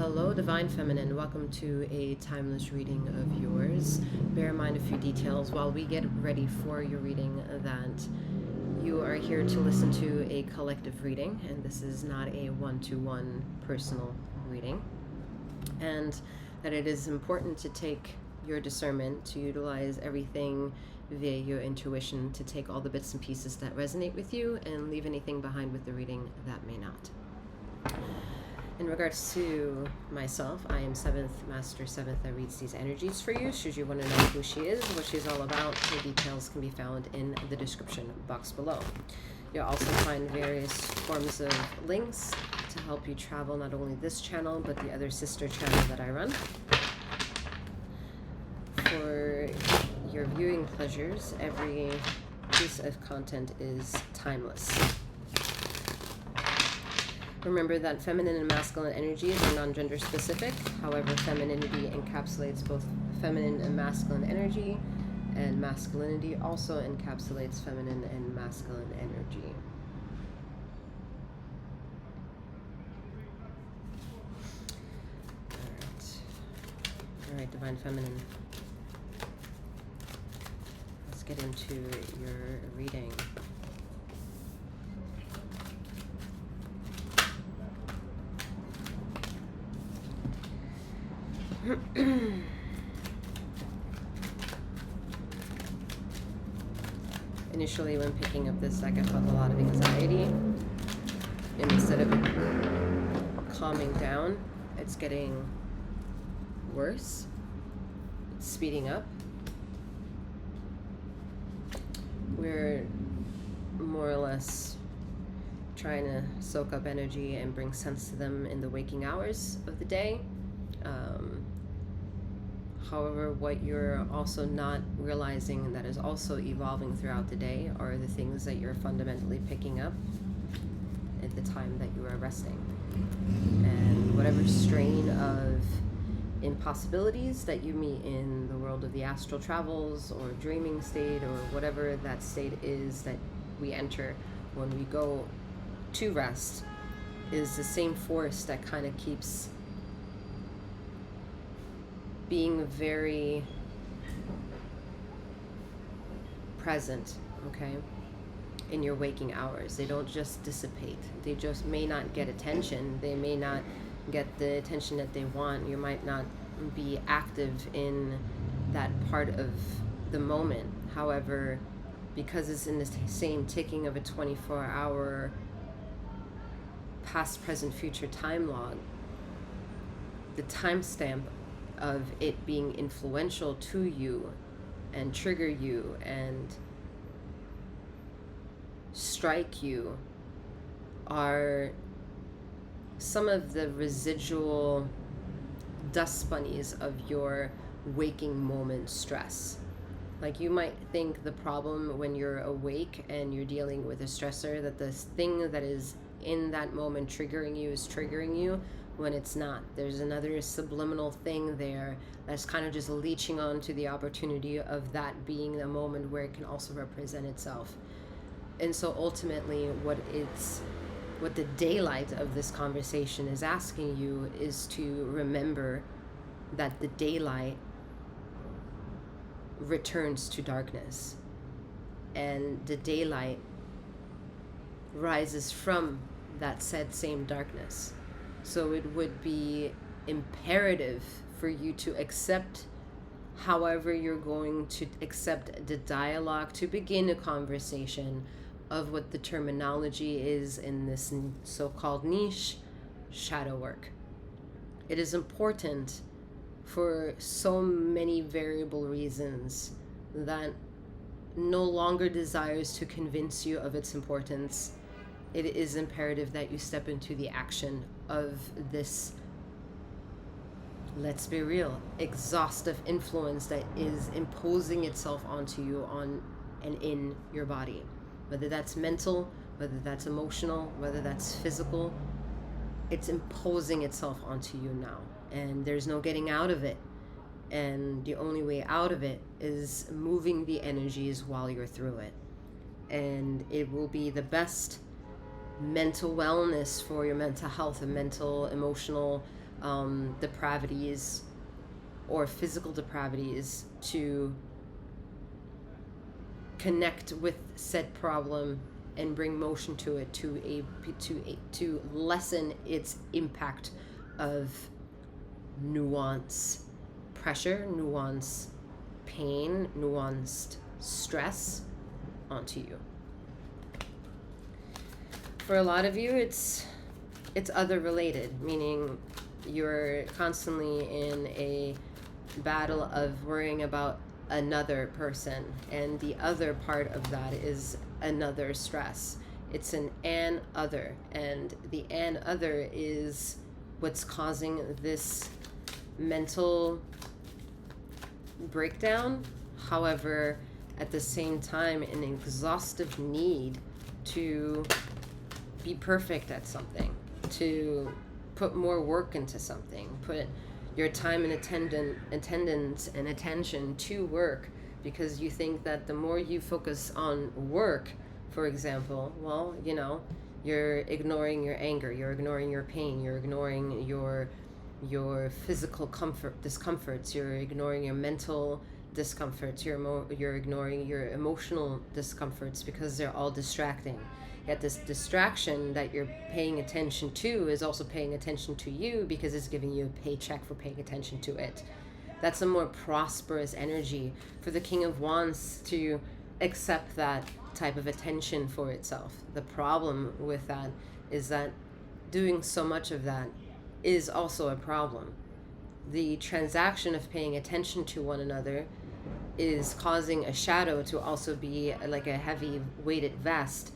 Hello, Divine Feminine. Welcome to a timeless reading of yours. Bear in mind a few details while we get ready for your reading that you are here to listen to a collective reading, and this is not a one-to-one personal reading. And that it is important to take your discernment, to utilize everything via your intuition, to take all the bits and pieces that resonate with you and leave anything behind with the reading that may not. In regards to myself, I am 7th Master 7th that reads these energies for you. Should you want to know who she is, what she's all about, the details can be found in the description box below. You'll also find various forms of links to help you travel not only this channel, but the other sister channel that I run. For your viewing pleasures, every piece of content is timeless. Remember that feminine and masculine energies are non-gender specific. However, femininity encapsulates both feminine and masculine energy, and masculinity also encapsulates feminine and masculine energy. All right, Divine Feminine. Let's get into your reading. Initially, when picking up this deck, I felt a lot of anxiety, and instead of it calming down, it's getting worse. It's speeding up. We're more or less trying to soak up energy and bring sense to them in the waking hours of the day. However, what you're also not realizing that is also evolving throughout the day are the things that you're fundamentally picking up at the time that you are resting. And whatever strain of impossibilities that you meet in the world of the astral travels or dreaming state or whatever that state is that we enter when we go to rest is the same force that kind of keeps being very present, okay, in your waking hours. They don't just dissipate. They just may not get attention. They may not get the attention that they want. You might not be active in that part of the moment. However, because it's in the same ticking of a 24-hour past, present, future time log, the timestamp of it being influential to you and trigger you and strike you are some of the residual dust bunnies of your waking moment stress. Like, you might think the problem when you're awake and you're dealing with a stressor, that the thing that is in that moment triggering you is triggering you, when it's not. There's another subliminal thing there that's kind of just leeching on to the opportunity of that being the moment where it can also represent itself. And so ultimately what the daylight of this conversation is asking you is to remember that the daylight returns to darkness, and the daylight rises from that said same darkness. So it would be imperative for you to accept, however you're going to accept the dialogue, to begin a conversation of what the terminology is in this so-called niche, shadow work. It is important for so many variable reasons that no longer desires to convince you of its importance. It is imperative that you step into the action of this, let's be real, exhaustive influence that is imposing itself onto you on and in your body. Whether that's mental, whether that's emotional, whether that's physical, it's imposing itself onto you now. And there's no getting out of it. And the only way out of it is moving the energies while you're through it. And it will be the best mental wellness for your mental health and mental, emotional depravities or physical depravities to connect with said problem and bring motion to it to lessen its impact of nuance pressure, nuance pain, nuanced stress onto you. For a lot of you, it's other related, meaning you're constantly in a battle of worrying about another person, and the other part of that is another stress. It's an other, and the an other is what's causing this mental breakdown. However, at the same time, an exhaustive need to be perfect at something, to put more work into something, put your time and attendance and attention to work, because you think that the more you focus on work, for example, well, you know, you're ignoring your anger, you're ignoring your pain, you're ignoring your physical discomforts, you're ignoring your mental discomforts, you're ignoring your emotional discomforts, because they're all distracting. Yet this distraction that you're paying attention to is also paying attention to you, because it's giving you a paycheck for paying attention to it. That's a more prosperous energy for the King of Wands to accept that type of attention for itself. The problem with that is that doing so much of that is also a problem. The transaction of paying attention to one another is causing a shadow to also be like a heavy weighted vest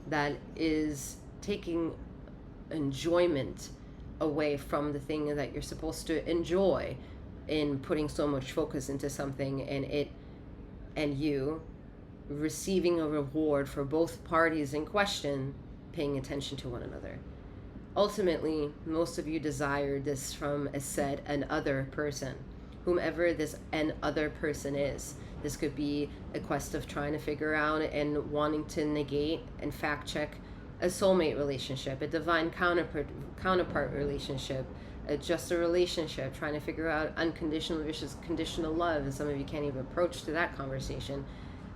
that is taking enjoyment away from the thing that you're supposed to enjoy in putting so much focus into something, and it and you receiving a reward for both parties in question paying attention to one another. Ultimately, most of you desire this from a said an other person, whomever this an other person is. This could be a quest of trying to figure out and wanting to negate and fact check a soulmate relationship, a divine counterpart relationship, just a relationship, trying to figure out unconditional versus conditional love, and some of you can't even approach to that conversation.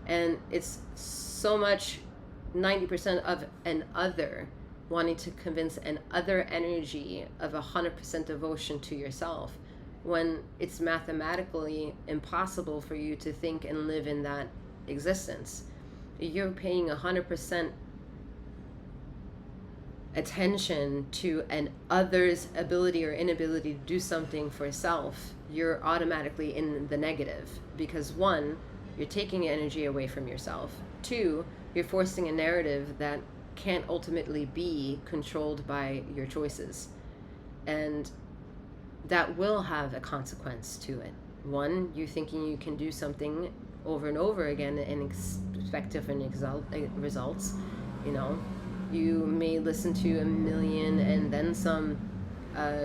And it's so much 90% of an other, wanting to convince an other energy of 100% devotion to yourself, when it's mathematically impossible for you to think and live in that existence. You're paying 100% attention to an other's ability or inability to do something for self. You're automatically in the negative, because one, you're taking energy away from yourself. Two, you're forcing a narrative that can't ultimately be controlled by your choices. And that will have a consequence to it. One, you thinking you can do something over and over again and expect different results. You know, you may listen to a million and then some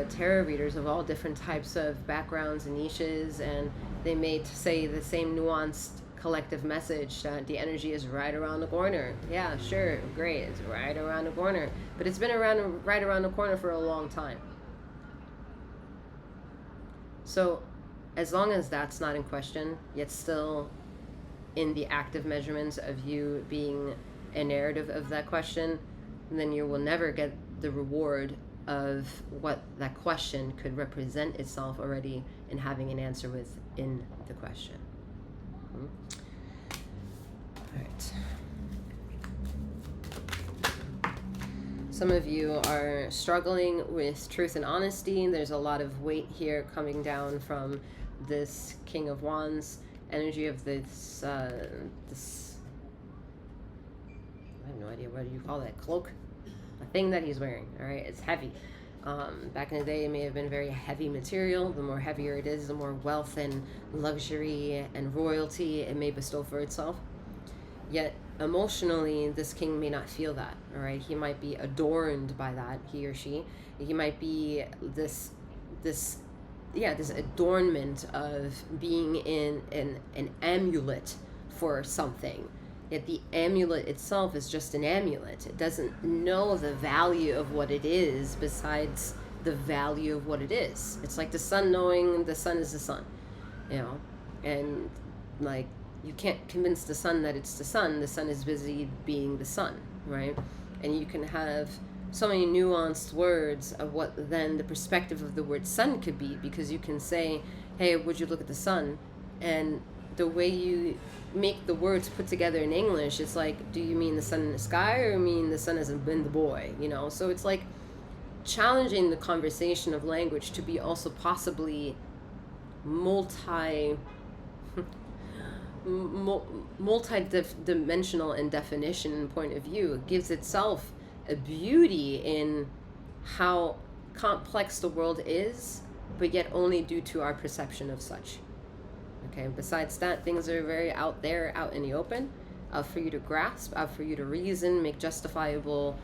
tarot readers of all different types of backgrounds and niches, and they may say the same nuanced collective message that the energy is right around the corner. Yeah, sure, great, it's right around the corner, but it's been right around the corner for a long time. So as long as that's not in question, yet still in the active measurements of you being a narrative of that question, then you will never get the reward of what that question could represent itself already in having an answer within the question. All right. Some of you are struggling with truth and honesty. There's a lot of weight here coming down from this King of Wands energy of this I have no idea, what do you call that, cloak? A thing that he's wearing. All right, it's heavy. Back in the day, it may have been very heavy material. The more heavier it is, the more wealth and luxury and royalty it may bestow for itself. Yet emotionally, this king may not feel that. All right, he might be adorned by that, he or she. He might be this adornment of being in an amulet for something. Yet the amulet itself is just an amulet. It doesn't know the value of what it is, besides the value of what it is. It's like the sun knowing the sun is the sun, you know, and like you can't convince the sun that it's the sun. The sun is busy being the sun, right? And you can have so many nuanced words of what then the perspective of the word sun could be, because you can say, hey, would you look at the sun? And the way you make the words put together in English, it's like, do you mean the sun in the sky, or mean the sun as in the boy, you know? So it's like challenging the conversation of language to be also possibly multi-dimensional in definition and point of view. It gives itself a beauty in how complex the world is, but yet only due to our perception of such. Okay, besides that, things are very out there, out in the open, out for you to grasp, out for you to reason, make justifiable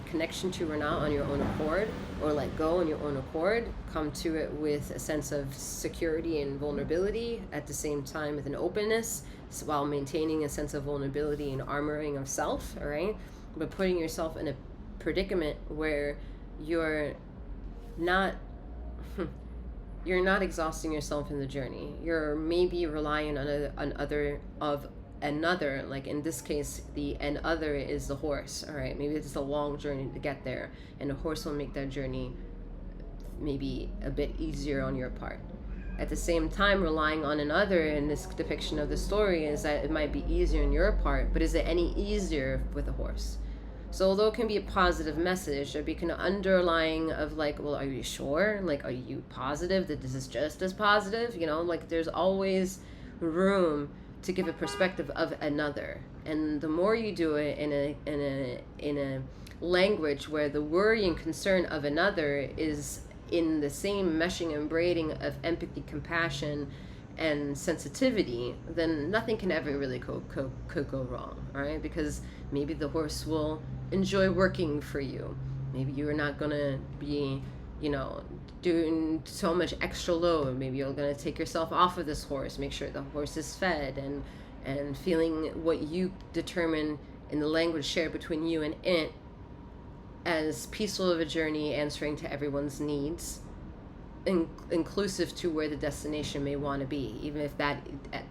connection to or not on your own accord, or let go on your own accord, come to it with a sense of security and vulnerability at the same time with an openness, while maintaining a sense of vulnerability and armoring of self, all right? But putting yourself in a predicament where you're not exhausting yourself in the journey. You're maybe relying on another, like in this case, the other is the horse, all right? Maybe it's a long journey to get there, and a horse will make that journey maybe a bit easier on your part. At the same time, relying on another in this depiction of the story is that it might be easier on your part, but is it any easier with a horse? So although it can be a positive message, there be an underlying of like, well, are you sure? Like, are you positive that this is just as positive? You know, like there's always room to give a perspective of another. And the more you do it in a language where the worry and concern of another is in the same meshing and braiding of empathy, compassion, and sensitivity, then nothing can ever really could go wrong, all right? Because maybe the horse will enjoy working for you. Maybe you're not gonna be, you know, doing so much extra load. Maybe you're gonna take yourself off of this horse, make sure the horse is fed, and feeling what you determine in the language shared between you and it as peaceful of a journey, answering to everyone's needs, inclusive to where the destination may want to be, even if that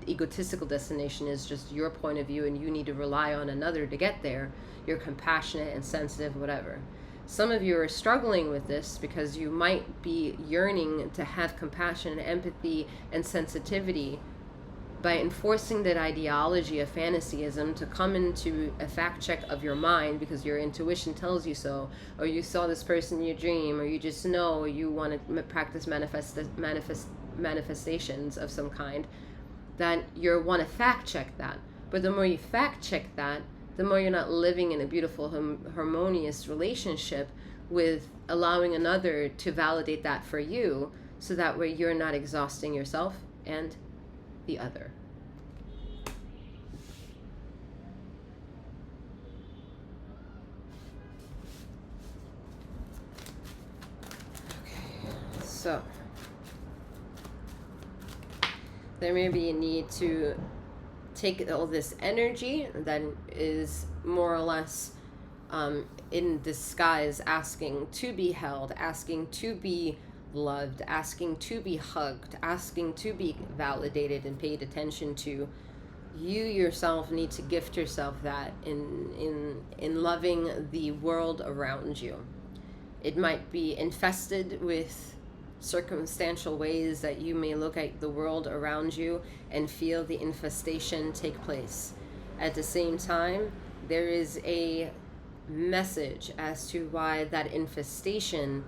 egotistical destination is just your point of view and you need to rely on another to get there. You're compassionate and sensitive, whatever. Some of you are struggling with this because you might be yearning to have compassion and empathy and sensitivity by enforcing that ideology of fantasyism to come into a fact check of your mind because your intuition tells you so, or you saw this person in your dream, or you just know you want to practice manifestations of some kind, that you want to fact check that. But the more you fact check that, the more you're not living in a beautiful, harmonious relationship with allowing another to validate that for you, so that way you're not exhausting yourself and the other. Okay, so there may be a need to take all this energy that is more or less in disguise, asking to be held, asking to be loved, asking to be hugged, asking to be validated and paid attention to. You yourself need to gift yourself that in loving the world around you. It might be infested with circumstantial ways that you may look at the world around you and feel the infestation take place. At the same time, there is a message as to why that infestation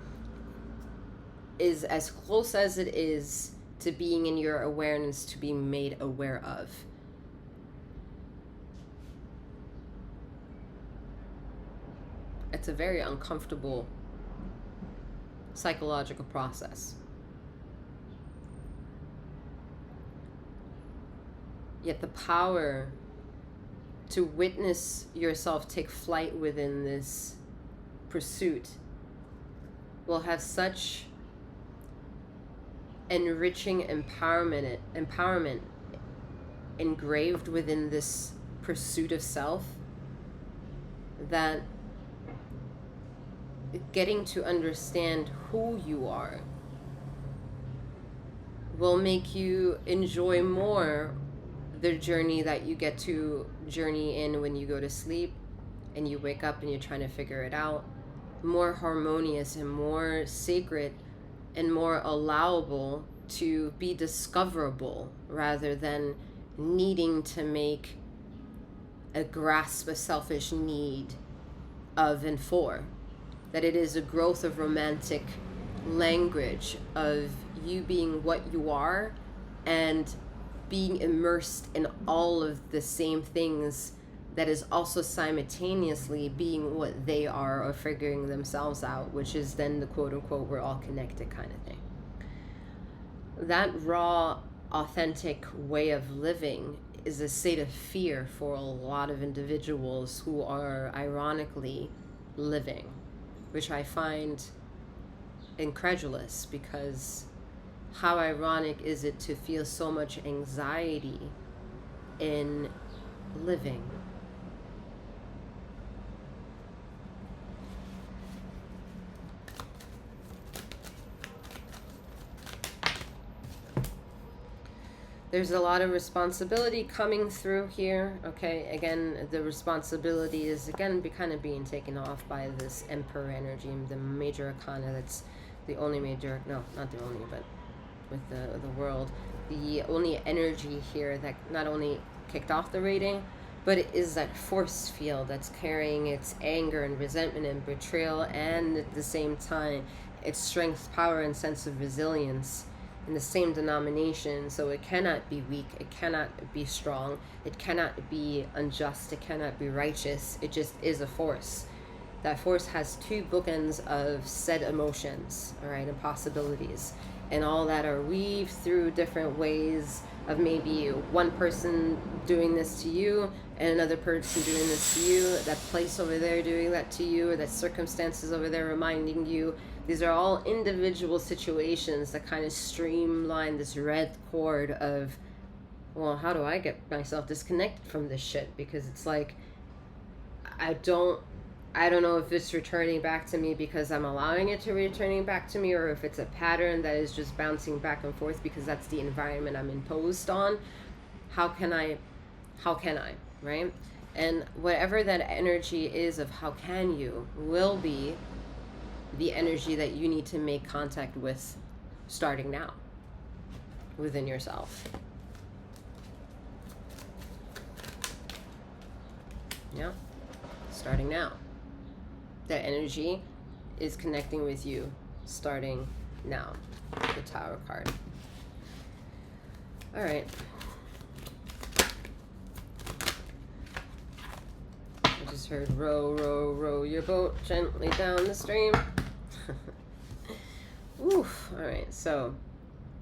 is as close as it is to being in your awareness, to being made aware of. It's a very uncomfortable psychological process. Yet the power to witness yourself take flight within this pursuit will have such enriching empowerment engraved within this pursuit of self, that getting to understand who you are will make you enjoy more the journey that you get to journey in when you go to sleep and you wake up and you're trying to figure it out. More harmonious and more sacred and more allowable to be discoverable rather than needing to make a grasp a selfish need of and for. That it is a growth of romantic language of you being what you are and being immersed in all of the same things that is also simultaneously being what they are or figuring themselves out, which is then the quote unquote we're all connected kind of thing. That raw, authentic way of living is a state of fear for a lot of individuals who are ironically living, which I find incredulous, because how ironic is it to feel so much anxiety in living? There's a lot of responsibility coming through here, okay? Again, the responsibility is, again, kind of being taken off by this Emperor energy, the major arcana. That's the only major, no, not the only, but with the world. The only energy here that not only kicked off the reading, but it is that force field that's carrying its anger and resentment and betrayal, and at the same time, its strength, power, and sense of resilience in the same denomination. So it cannot be weak, it cannot be strong, it cannot be unjust, it cannot be righteous. It just is a force. That force has two bookends of said emotions, all right, and possibilities, and all that are weaved through different ways of maybe one person doing this to you and another person doing this to you, that place over there doing that to you, or that circumstances over there reminding you. These are all individual situations that kind of streamline this red cord of, well, how do I get myself disconnected from this shit? Because it's like, I don't know if it's returning back to me because I'm allowing it to returning back to me, or if it's a pattern that is just bouncing back and forth because that's the environment I'm imposed on. How can I, right? And whatever that energy is of how can you will be the energy that you need to make contact with starting now within yourself. Yeah, starting now. That energy is connecting with you starting now. The Tower card. All right. I just heard row, row, row your boat gently down the stream. Oof. All right. So,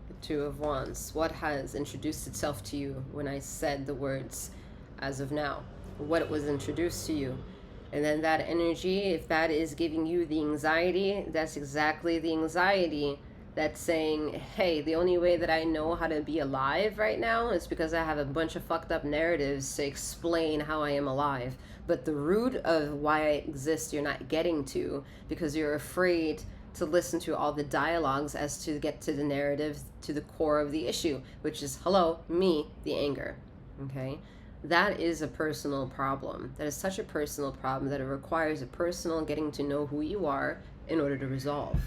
the Two of Wands. What has introduced itself to you when I said the words as of now? What was introduced to you? And then that energy, if that is giving you the anxiety, that's exactly the anxiety that's saying, hey, the only way that I know how to be alive right now is because I have a bunch of fucked up narratives to explain how I am alive. But the root of why I exist, you're not getting to, because you're afraid to listen to all the dialogues as to get to the narrative, to the core of the issue, which is, hello, me, the anger, okay? That is a personal problem. That is such a personal problem that it requires a personal getting to know who you are in order to resolve.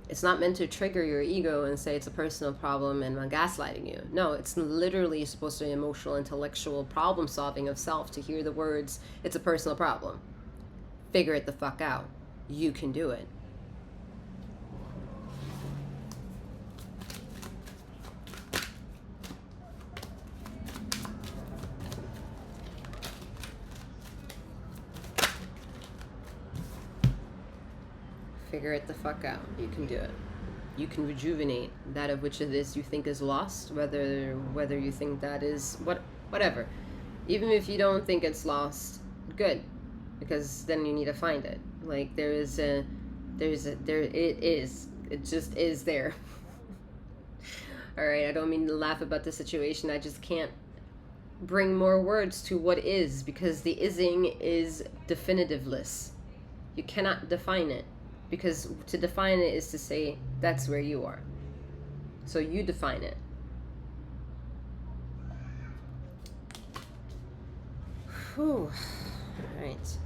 It's not meant to trigger your ego and say it's a personal problem and I'm gaslighting you. No, it's literally supposed to be emotional, intellectual problem solving of self to hear the words, it's a personal problem. Figure it the fuck out. You can do it. Figure it the fuck out. You can do it. You can rejuvenate that of which it is you think is lost, whether you think that is whatever. Even if you don't think it's lost, good, because then you need to find it. Like it is. It just is there. All right, I don't mean to laugh about the situation. I just can't bring more words to what is, because the ising is definitiveless. You cannot define it, because to define it is to say that's where you are. So you define it. Whew. All right.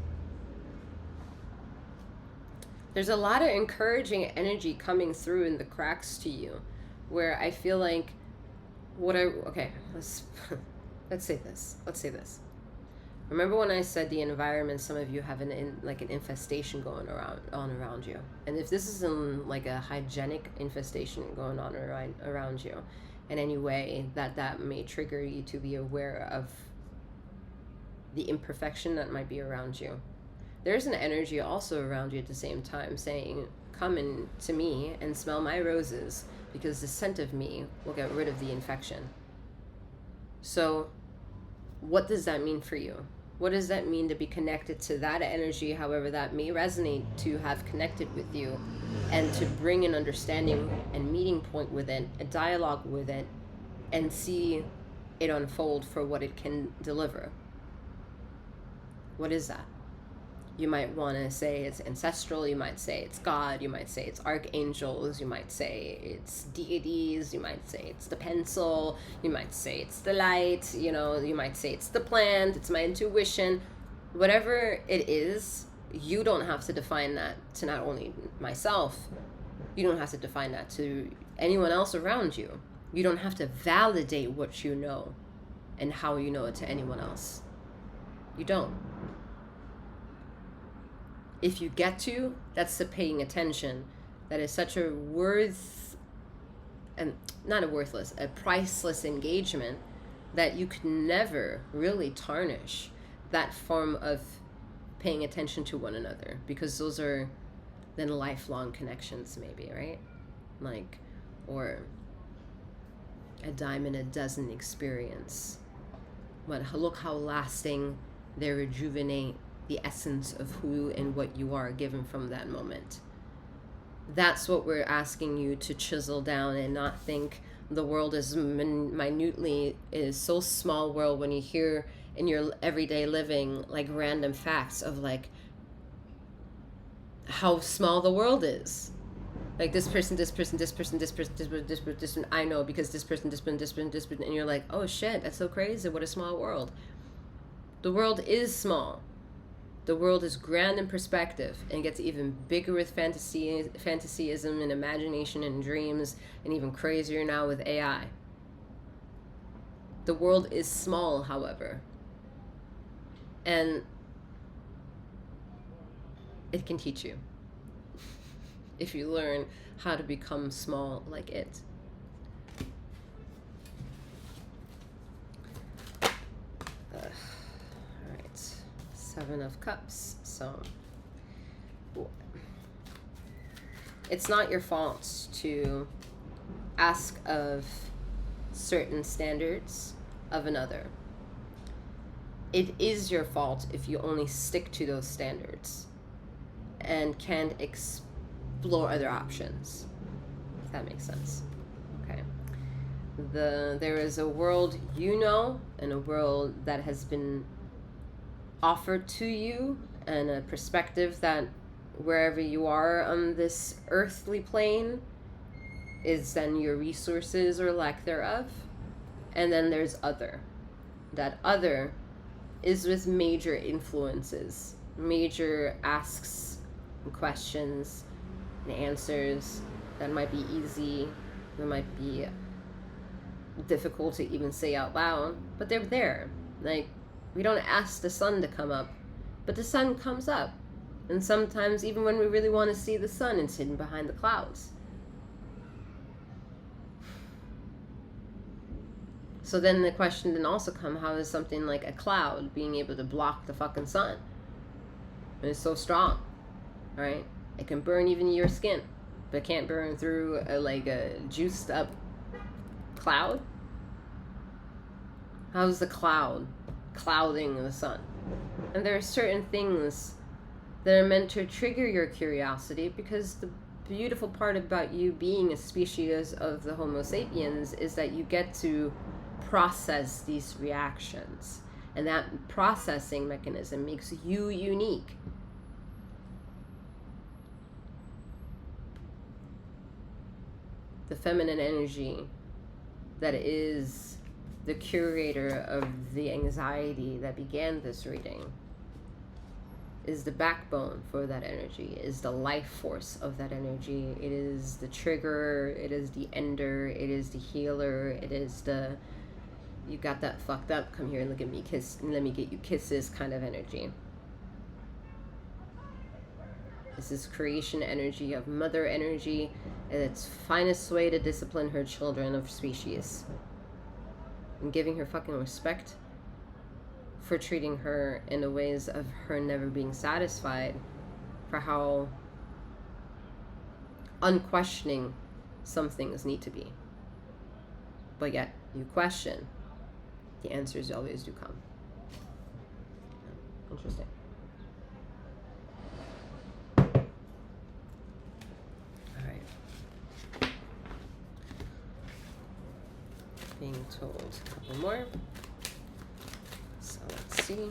There's a lot of encouraging energy coming through in the cracks to you, where I feel like okay, let's say this. Remember when I said the environment, some of you have an infestation going around you. And if this isn't like a hygienic infestation going on around you in any way, that may trigger you to be aware of the imperfection that might be around you. There's an energy also around you at the same time saying, come in to me and smell my roses, because the scent of me will get rid of the infection. So what does that mean for you? What does that mean to be connected to that energy, however that may resonate, to have connected with you, and to bring an understanding and meeting point with it, a dialogue with it, and see it unfold for what it can deliver? What is that? You might want to say it's ancestral, you might say it's God, you might say it's archangels, you might say it's deities, you might say it's the pencil, you might say it's the light, you might say it's the plant, it's my intuition. Whatever it is, you don't have to define that to not only myself, you don't have to define that to anyone else around you. You don't have to validate what you know and how you know it to anyone else. You don't. If you get to, that's the paying attention. That is such a a priceless engagement that you could never really tarnish that form of paying attention to one another, because those are then lifelong connections, maybe, right? Or a dime in a dozen experience. But look how lasting they rejuvenate the essence of who and what you are given from that moment. That's what we're asking you to chisel down, and not think the world is minutely, is so small world. When you hear in your everyday living random facts of how small the world is, this person, I know because this person, and you're like, oh shit, that's so crazy, what a small world. The world is small. The world is grand in perspective, and gets even bigger with fantasyism and imagination and dreams, and even crazier now with AI. The world is small, however, and it can teach you if you learn how to become small like it. Seven of Cups. So it's not your fault to ask of certain standards of another. It is your fault if you only stick to those standards and can't explore other options, if that makes sense. Okay. There is a world and a world that has been offered to you, and a perspective that wherever you are on this earthly plane is then your resources or lack thereof. And then there's other. That other is with major influences, major asks and questions and answers that might be easy, that might be difficult to even say out loud, but they're there. We don't ask the sun to come up, but the sun comes up. And sometimes even when we really want to see the sun, it's hidden behind the clouds. So then the question then also comes, how is something like a cloud being able to block the fucking sun? And it's so strong, right? It can burn even your skin, but it can't burn through a juiced up cloud. How's the cloud clouding the sun? And there are certain things that are meant to trigger your curiosity, because the beautiful part about you being a species of the Homo sapiens is that you get to process these reactions, and that processing mechanism makes you unique. the feminine energy that is the curator of the anxiety that began this reading, is the backbone for that energy, is the life force of that energy. It is the trigger, it is the ender, it is the healer, it is the you got that fucked up, come here and look at me, kiss, and let me get you kisses kind of energy. This is creation energy, of mother energy, and its finest way to discipline her children of species. And giving her fucking respect for treating her in the ways of her never being satisfied, for how unquestioning some things need to be. But yet, you question, the answers always do come. Interesting. Being told a couple more. So let's see.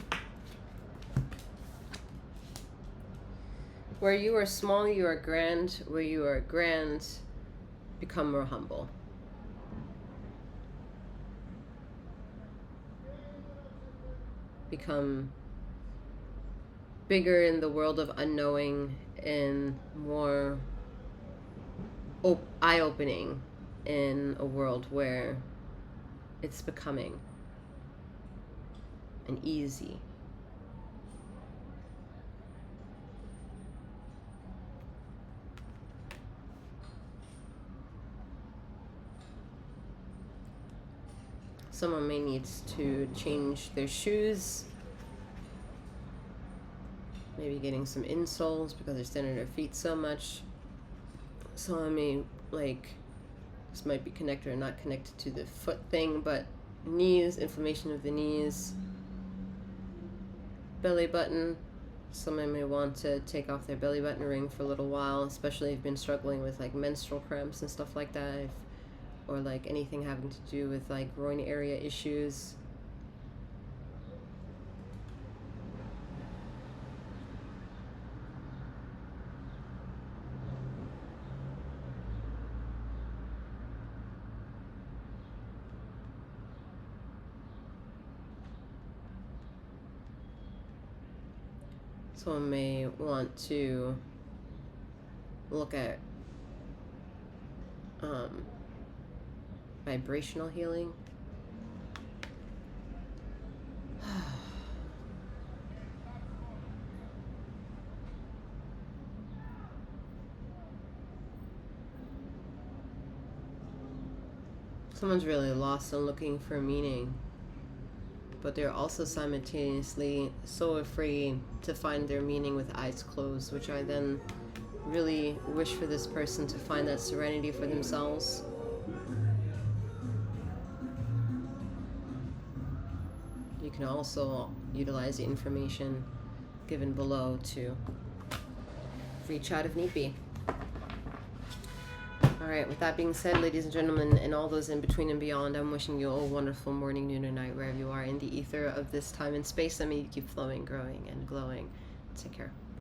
Where you are small, you are grand. Where you are grand, become more humble. Become bigger in the world of unknowing and more eye-opening in a world where it's becoming and easy. Someone may need to change their shoes, maybe getting some insoles because they're standing on their feet so much. Someone may, this might be connected or not connected to the foot thing, but knees, inflammation of the knees, belly button. Someone may want to take off their belly button ring for a little while, especially if you've been struggling with menstrual cramps and stuff like that, or anything having to do with groin area issues. Someone may want to look at vibrational healing. Someone's really lost and looking for meaning, but they're also simultaneously so afraid to find their meaning with eyes closed, which I then really wish for this person to find that serenity for themselves. You can also utilize the information given below to reach out if need be. Alright, with that being said, ladies and gentlemen, and all those in between and beyond, I'm wishing you a wonderful morning, noon, or night, wherever you are in the ether of this time and space. I mean, you keep flowing, growing, and glowing. Take care.